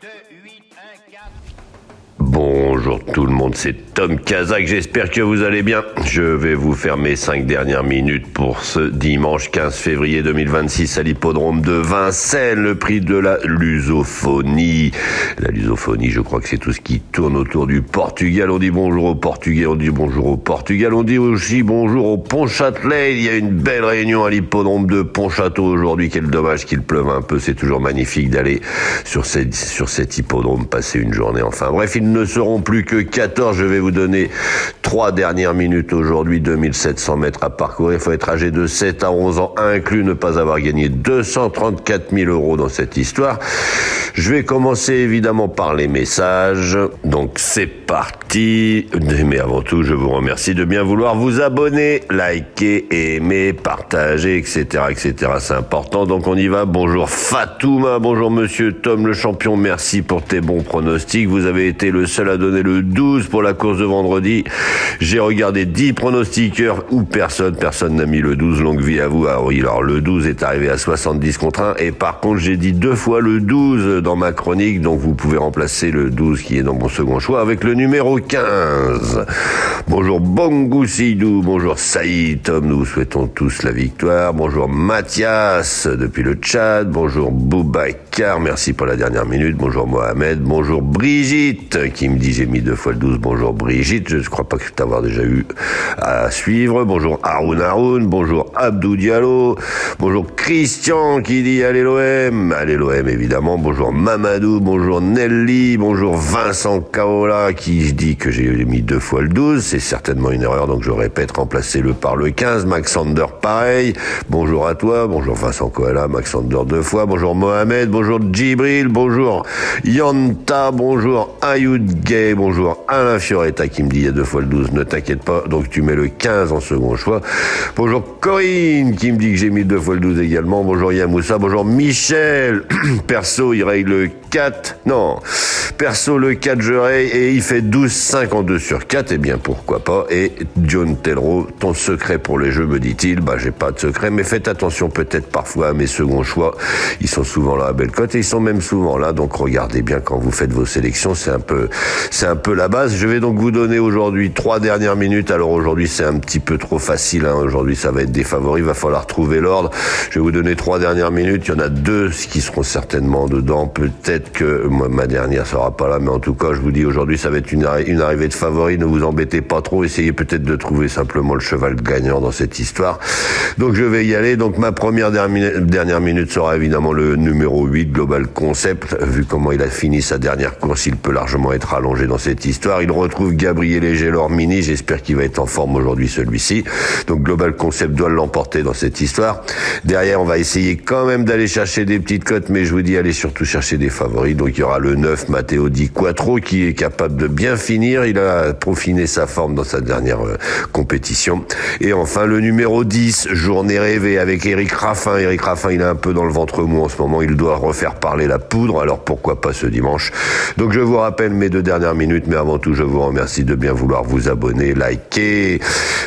2, 8, 1, 4. Bonjour tout le monde, c'est Tom Kazak, j'espère que vous allez bien. Je vais vous faire mes 5 dernières minutes pour ce dimanche 15 février 2026 à l'hippodrome de Vincennes, le prix de la lusophonie. La lusophonie, je crois que c'est tout ce qui tourne autour du Portugal. On dit bonjour au Portugais, on dit bonjour au Portugal, on dit aussi bonjour au Pont-Châtelet. Il y a une belle réunion à l'hippodrome de Pont-Château aujourd'hui. Quel dommage qu'il pleuve un peu, c'est toujours magnifique d'aller sur cet hippodrome, passer une journée. Enfin bref, ils ne seront plus que 14. Je vais vous donner 3 dernières minutes aujourd'hui, 2700 mètres à parcourir. Il faut être âgé de 7 à 11 ans inclus, ne pas avoir gagné 234 000 euros dans cette histoire. Je vais commencer évidemment par les messages. Donc c'est parti. Mais avant tout, je vous remercie de bien vouloir vous abonner, liker, aimer, partager, etc., etc. C'est important. Donc on y va. Bonjour Fatouma, bonjour Monsieur Tom le champion. Merci pour tes bons pronostics. Vous avez été le seul à donner le 12 pour la course de vendredi. J'ai regardé 10 pronostiqueurs ou personne n'a mis le 12. Longue vie à vous. Ah oui, alors le 12 est arrivé à 70 contre 1. Et par contre, j'ai dit 2 fois le 12 dans ma chronique. Donc vous pouvez remplacer le 12 qui est dans mon second choix avec le numéro 15. Bonjour Bongou Sidou. Bonjour Saïd. Tom, nous vous souhaitons tous la victoire. Bonjour Mathias depuis le Tchad. Bonjour Boubacar. Merci pour la dernière minute. Bonjour Mohamed. Bonjour Brigitte qui me dit j'ai mis 2 fois le 12. Bonjour Brigitte. Je ne crois pas que t'avoir déjà eu à suivre. Bonjour Haroun. Bonjour Abdou Diallo. Bonjour Christian qui dit allez l'OM. Allez l'OM évidemment. Bonjour Mamadou. Bonjour Nelly. Bonjour Vincent Kaola qui dit que j'ai mis 2 fois le 12. C'est certainement une erreur, donc je répète, remplacez-le par le 15. Max Sander pareil. Bonjour à toi. Bonjour Vincent Kaola. Max Sander 2 fois. Bonjour Mohamed. Bonjour Djibril. Bonjour Yanta. Bonjour Ayoud Gay. Bonjour Alain Fioretta qui me dit il y a 2 fois le 12. Ne t'inquiète pas. Donc tu mets le 15 en second choix. Bonjour Corinne qui me dit que j'ai mis 2 fois le 12 également. Bonjour Yamoussa. Bonjour Michel. Perso, il règle le 4. Non. Perso, le 4, je raye et il fait 12,52 sur 4. Eh bien, pourquoi pas. Et John Telro, ton secret pour les jeux, me dit-il. Bah, j'ai pas de secret, mais faites attention peut-être parfois à mes seconds choix. Ils sont souvent là à Bellecote et ils sont même souvent là. Donc, regardez bien quand vous faites vos sélections. C'est un peu la base. Je vais donc vous donner aujourd'hui 3 dernières minutes. Alors, aujourd'hui, c'est un petit peu trop facile, hein. Aujourd'hui, ça va être des favoris. Il va falloir trouver l'ordre. Je vais vous donner 3 dernières minutes. Il y en a 2 qui seront certainement dedans. Peut-être que ma dernière sera pas là, mais en tout cas, je vous dis aujourd'hui, ça va être une arrivée de favoris. Ne vous embêtez pas trop. Essayez peut-être de trouver simplement le cheval gagnant dans cette histoire. Donc, je vais y aller. Donc, ma première dernière minute sera évidemment le numéro 8, Global Concept. Vu comment il a fini sa dernière course, il peut largement être allongé dans cette histoire. Il retrouve Gabriel Gelor-Mini. J'espère qu'il va être en forme aujourd'hui, celui-ci. Donc, Global Concept doit l'emporter dans cette histoire. Derrière, on va essayer quand même d'aller chercher des petites cotes, mais je vous dis, allez surtout chercher des favoris. Donc, il y aura le 9, Matteo Di Quattro, qui est capable de bien finir. Il a peaufiné sa forme dans sa dernière compétition. Et enfin, le numéro 10, Journée rêvée, avec Eric Raffin. Eric Raffin, il est un peu dans le ventre mou en ce moment. Il doit refaire parler la poudre. Alors, pourquoi pas ce dimanche? Donc, je vous rappelle mes 2 dernières minutes, mais avant tout, je vous remercie de bien vouloir vous abonner, liker.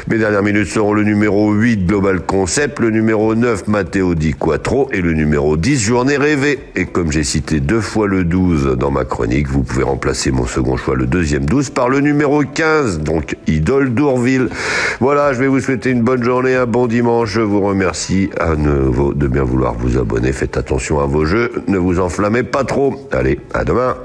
Mes dernières minutes seront le numéro 8, Global Concept, le numéro 9, Matteo Di Quattro, et le numéro 10, Journée rêvée. Et comme j'ai cité 2 fois le 12 dans ma chronique, vous pouvez remplacer mon second choix, le deuxième 12, par le numéro 15, donc Idole d'Ourville. Voilà, je vais vous souhaiter une bonne journée, un bon dimanche. Je vous remercie à nouveau de bien vouloir vous abonner. Faites attention à vos jeux, ne vous enflammez pas trop. Allez, à demain.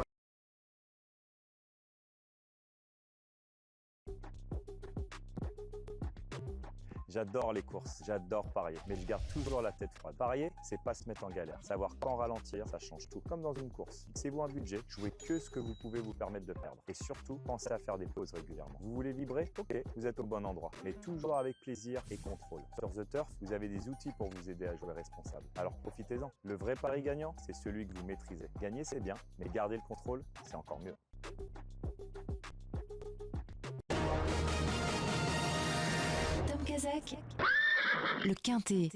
J'adore les courses, j'adore parier, mais je garde toujours la tête froide. Parier, c'est pas se mettre en galère. Savoir quand ralentir, ça change tout. Comme dans une course. Fixez-vous un budget, jouez que ce que vous pouvez vous permettre de perdre. Et surtout, pensez à faire des pauses régulièrement. Vous voulez vibrer? Ok, vous êtes au bon endroit. Mais toujours avec plaisir et contrôle. Sur The Turf, vous avez des outils pour vous aider à jouer responsable. Alors profitez-en. Le vrai pari gagnant, c'est celui que vous maîtrisez. Gagner, c'est bien, mais garder le contrôle, c'est encore mieux. Tom Kazak, le Quintet.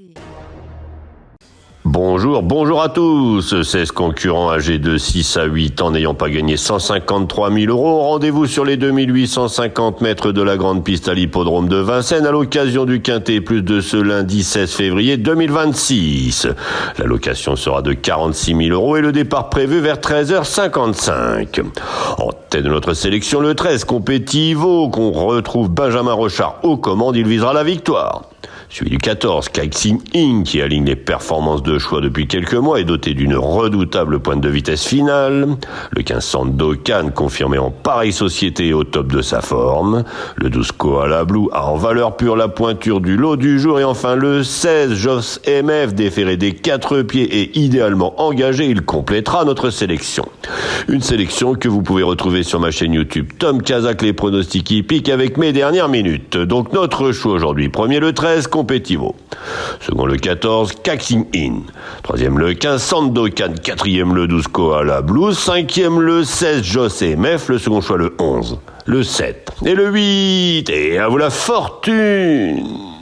Bonjour à tous. 16 concurrents âgés de 6 à 8 ans n'ayant pas gagné 153 000 euros. Rendez-vous sur les 2850 mètres de la grande piste à l'hippodrome de Vincennes à l'occasion du Quintet Plus de ce lundi 16 février 2026. La location sera de 46 000 euros et le départ prévu vers 13h55. En tête de notre sélection, le 13 Competivo, qu'on retrouve Benjamin Rochard aux commandes, il visera la victoire. Suivi du 14, Kaixin In, qui aligne les performances de choix depuis quelques mois et doté d'une redoutable pointe de vitesse finale. Le 15 Sandokan, confirmé en pareille société et au top de sa forme. Le 12 Koala Blue a en valeur pure la pointure du lot du jour. Et enfin le 16 Joss MF, déféré des 4 pieds et idéalement engagé, il complétera notre sélection. Une sélection que vous pouvez retrouver sur ma chaîne YouTube Tom Kazak, les pronostics hippiques avec mes dernières minutes. Donc notre choix aujourd'hui, premier le 13 Competivo, second le 14 Kaixin In, troisième le 15 Sandokan, quatrième le 12 Koala Blue, cinquième le 16 Joss MF, le second choix le 11, le 7 et le 8. Et à vous la fortune!